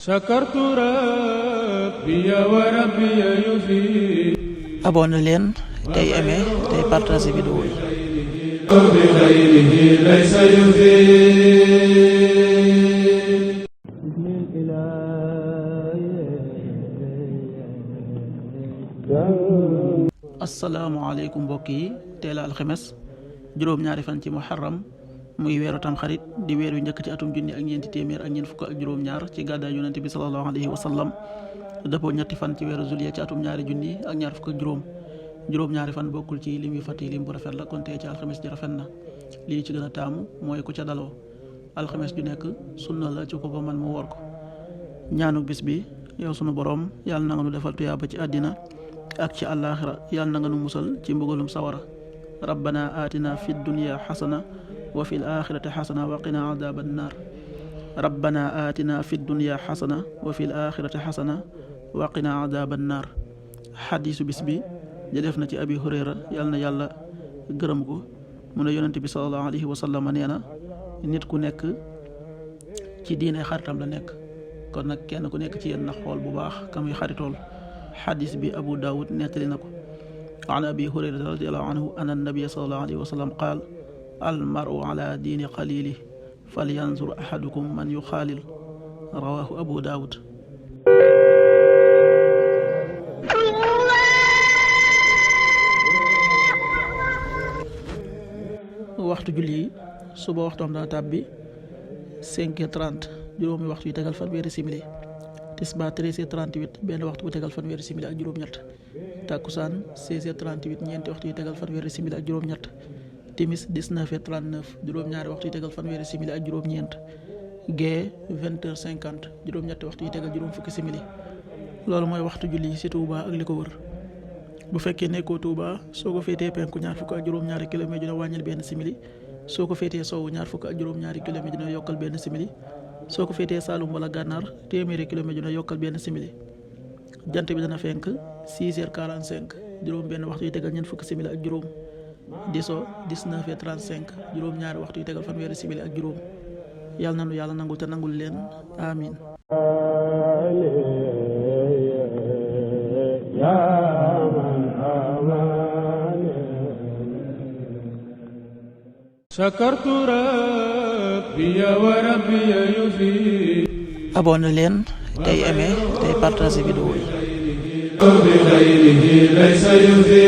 sakartu rabbi wa rabbi yufi. abonné leen tey aimé tey partagé vidéo yi. bi xayrihi laysa yufi. asalaamaaleykum mbokk yi teel a alxemes juróom-ñaari fan ci muharram muy weeru tamxarit di weer wi njëkk ci atum junni ak ñeenti téeméer ak ñeent fukk ak juróom-ñaar ci gàddaay yonent bi sallallahu alayhi wa sallam dëppoo ñetti fan ci weeru juillet ci atum ñaari junni ak ñaar fukk ak juróom-ñaari fan bokkul ci lim yu fàtte lim bu rafet la kon tey ci alxemes ji rafet na lii ci gën a taamu mooy ku ca daloo alxemes ju nekk sunna la ci ko man mu woor ko. ñaanu bis bi yow sunu borom yàlla na nga nu defal tuyaaba ci àddina ak ci àllaaxira yàlla na nga nu musal ci mbugalum sawara. rabbana atina fi dunya xasana wa fi l-aaxirati xasana wa qina adaaban naar. rabbana atina fi dunya xasana wa fi l-aaxirati xasana wa qina adaaban naar. xadiisu bis bi jëleef na ci abi hurayra yàlla na yàlla gërëm ko mu ne yonent bi sallallahu alayhi wa sallam nee na nit ku nekk ci diine xaritam la nekk kon nag kenn ku nekk ci yéen na xool bu baax ka muy xaritool. xadis bi abu daawud nettali na ko an abi hurayrata radiallahu anhu anna nabiyya sallallahu alayhi wa sallam qaal al maru ala diini xalili falyanzur ahadukum man yuxaalil rawahu abu daawud. waxtu julli yi suba waxtoom dana tàbbi 5h30 juróomi waxtu yi tegal fanweeri simili. tisbaar 13h38 benn waxtu bu tegal fanweeri simili ak juróom-ñett. takkusaan 16h38 ñeenti waxtu yi tegal fanweeri simili ak juróom-ñett. timis 19h39 juróom-ñaari waxtu yi tegal fanweeri simili ak juróom-ñeent. gee 20h50 juróom-ñetti waxtu yi tegal juróom fukki simili. loolu mooy waxtu julli ci Touba ak li ko wër. bu fekkee nekkoo Touba soo ko féetee penku ñaar fukk ak juróom-ñaari kilomètre dina wàññil benn simili soo ko féetee sowwu ñaar fukk ak juróom-ñaari kilomètre dina yokkal benn simili soo ko féetee Saalum wala Gànnaar téeméeri kilomètre dina yokkal benn simili. jant bi dana fenk 6h45 juróom benn waxtu yi tegal ñeent fukki simili ak juróom di so 19h35 juróom-ñaari waxtu yi tegal fanweeri simili ak juróom. yàlla na nu yàlla nangul te nangul leen amin. sakartu rabbi wa rabbi yufi. abonné leen tey aimé tey partagé vidéo yi. bi xayrihi laysa yufi.